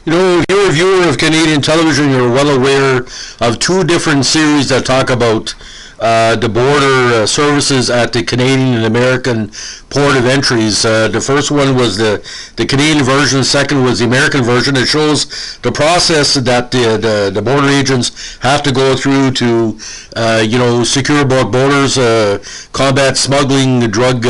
You know, if you're a viewer of Canadian television, you're well aware of two different series that talk about the border services at the Canadian and American port of entries. The first one was the Canadian version. The second was the American version. It shows the process that the border agents have to go through to, secure both borders, combat smuggling, drug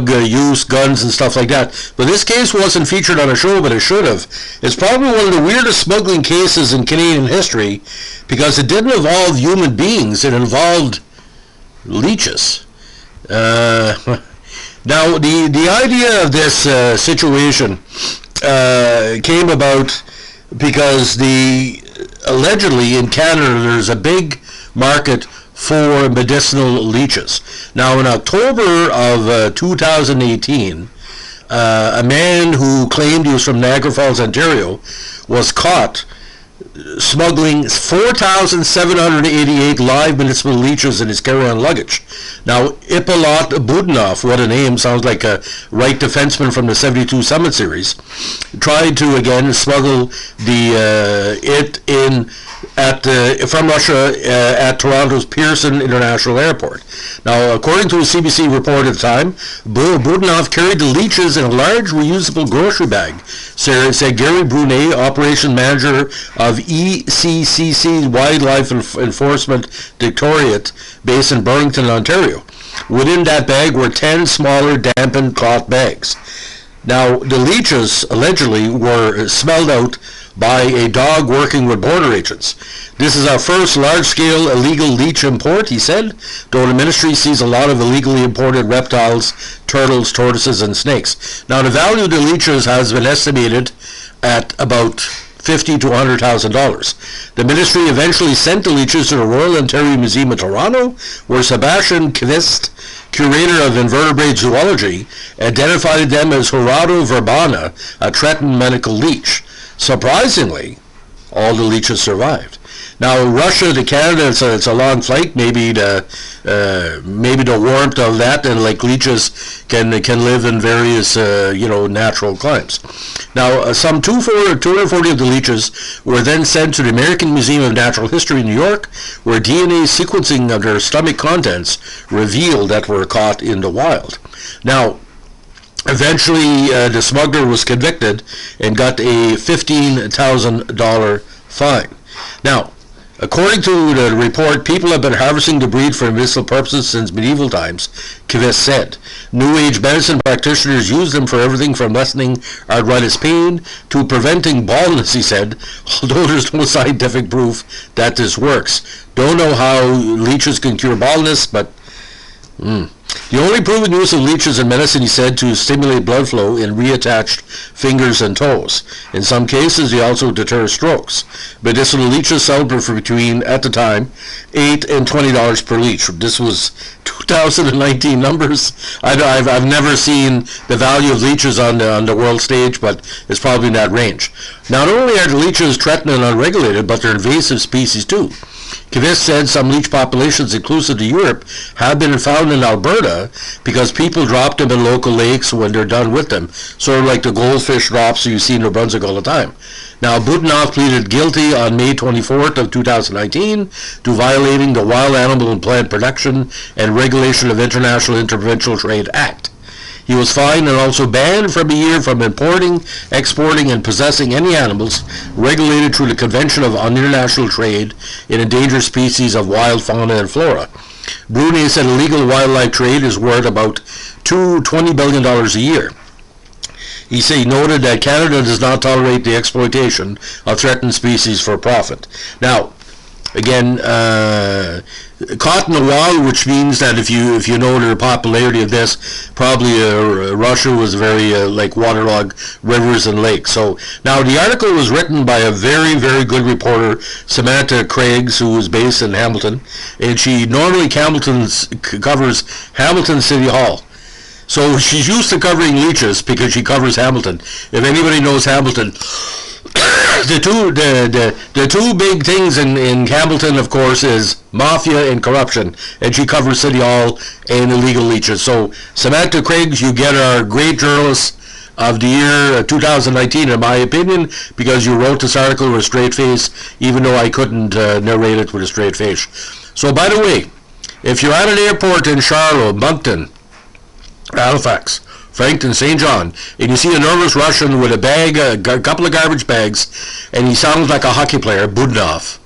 use, guns, and stuff like that. But this case wasn't featured on a show, but it should have. It's probably one of the weirdest smuggling cases in Canadian history because it didn't involve human beings. It involved leeches. Now, the idea of this situation came about because allegedly in Canada there's a big market for medicinal leeches. Now, in October of 2018, a man who claimed he was from Niagara Falls, Ontario, was caught smuggling 4,788 live medicinal leeches in his carry-on luggage. Now, Ippolat Budanov, what a name, sounds like a right defenseman from the 72 Summit Series, tried to again smuggle from Russia at Toronto's Pearson International Airport. Now, according to a CBC report at the time, Budanov carried the leeches in a large reusable grocery bag, said Gary Brunet, operation manager of ECCC Wildlife Enforcement Directorate based in Burlington, Ontario. Within that bag were 10 smaller dampened cloth bags. Now, the leeches allegedly were smelled out by a dog working with border agents. This is our first large-scale illegal leech import, he said, though the ministry sees a lot of illegally imported reptiles, turtles, tortoises, and snakes. Now, the value of the leeches has been estimated at about $50,000 to $100,000. The ministry eventually sent the leeches to the Royal Ontario Museum in Toronto, where Sebastian Kvist, curator of invertebrate zoology, identified them as Horado verbana, a threatened medical leech. Surprisingly, all the leeches survived. Now, Russia to Canada, it's a long flight. Maybe the warmth of that, and like leeches can live in various natural climes. Now, some 240 of the leeches were then sent to the American Museum of Natural History in New York, where DNA sequencing of their stomach contents revealed that were caught in the wild. Now, eventually, the smuggler was convicted and got a $15,000 fine. Now, according to the report, people have been harvesting the breed for medicinal purposes since medieval times, Kvist said. New Age medicine practitioners use them for everything from lessening arthritis pain to preventing baldness, he said, although there's no scientific proof that this works. Don't know how leeches can cure baldness, but the only proven use of leeches in medicine, he said, to stimulate blood flow in reattached fingers and toes. In some cases, they also deter strokes. Medicinal leeches sold for between, at the time, $8 and $20 per leech. This was 2019 numbers. I've never seen the value of leeches on the world stage, but it's probably in that range. Not only are the leeches threatened and unregulated, but they're invasive species too. Kvist said some leech populations, inclusive to Europe, have been found in Alberta because people drop them in local lakes when they're done with them, sort of like the goldfish drops you see in New Brunswick all the time. Now, Budanov pleaded guilty on May 24th of 2019 to violating the Wild Animal and Plant Protection and Regulation of International Interprovincial Trade Act. He was fined and also banned for a year from importing, exporting, and possessing any animals regulated through the Convention on International Trade in Endangered Species of Wild Fauna and Flora. Brunet said illegal wildlife trade is worth about $20 billion a year. He noted that Canada does not tolerate the exploitation of threatened species for profit. Now, again, caught in the wild, which means that if you know the popularity of this, probably Russia was very waterlogged rivers and lakes. So now the article was written by a very, very good reporter, Samantha Craigs, who is based in Hamilton, and she normally covers Hamilton City Hall. So she's used to covering leeches because she covers Hamilton. If anybody knows Hamilton, the two big things in Hamilton, of course, is mafia and corruption, and she covers City Hall and illegal leeches. So Samantha Craigs, you get our great journalist, of the year 2019, in my opinion, because you wrote this article with a straight face, even though I couldn't narrate it with a straight face. So, by the way, if you're at an airport in Charlotte, Moncton, Halifax, Frankton, St. John, and you see a nervous Russian with a bag, a couple of garbage bags, and he sounds like a hockey player, Budnov.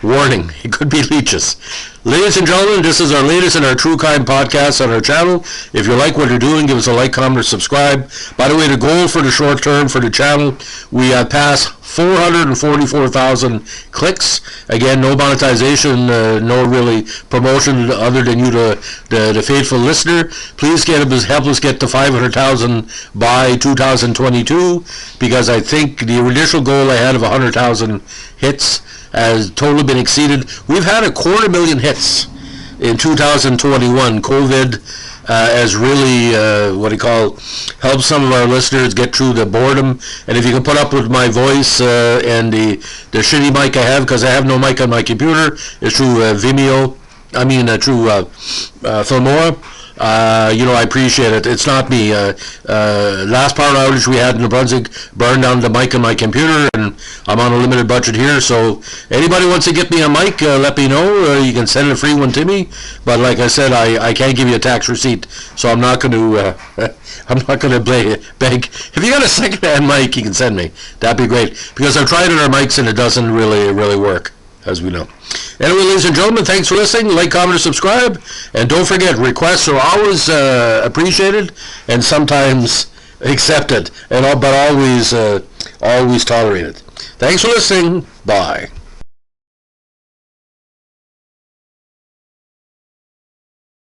Warning, it could be leeches. Ladies and gentlemen, this is our latest in our True Crime podcast on our channel. If you like what you're doing, give us a like, comment, or subscribe. By the way, the goal for the short term for the channel, we have passed 444,000 clicks. Again, no monetization, no really promotion other than you, the faithful listener. Please help us get to 500,000 by 2022, because I think the initial goal I had of 100,000 hits has totally been exceeded. We've had 250,000 hits in 2021. COVID has really, helped some of our listeners get through the boredom. And if you can put up with my voice and the shitty mic I have, because I have no mic on my computer, it's through Vimeo, through Filmora. I appreciate it. It's not me. Last power outage we had in New Brunswick burned down the mic on my computer, and I'm on a limited budget here. So anybody wants to get me a mic, let me know. You can send a free one to me. But like I said, I can't give you a tax receipt, so I'm not going to. I'm not going to beg. If you got a second-hand mic, you can send me. That'd be great, because I've tried it on mics and it doesn't really work, as we know. Anyway, ladies and gentlemen, thanks for listening. Like, comment, and subscribe. And don't forget, requests are always appreciated and sometimes accepted, but always tolerated. Thanks for listening. Bye.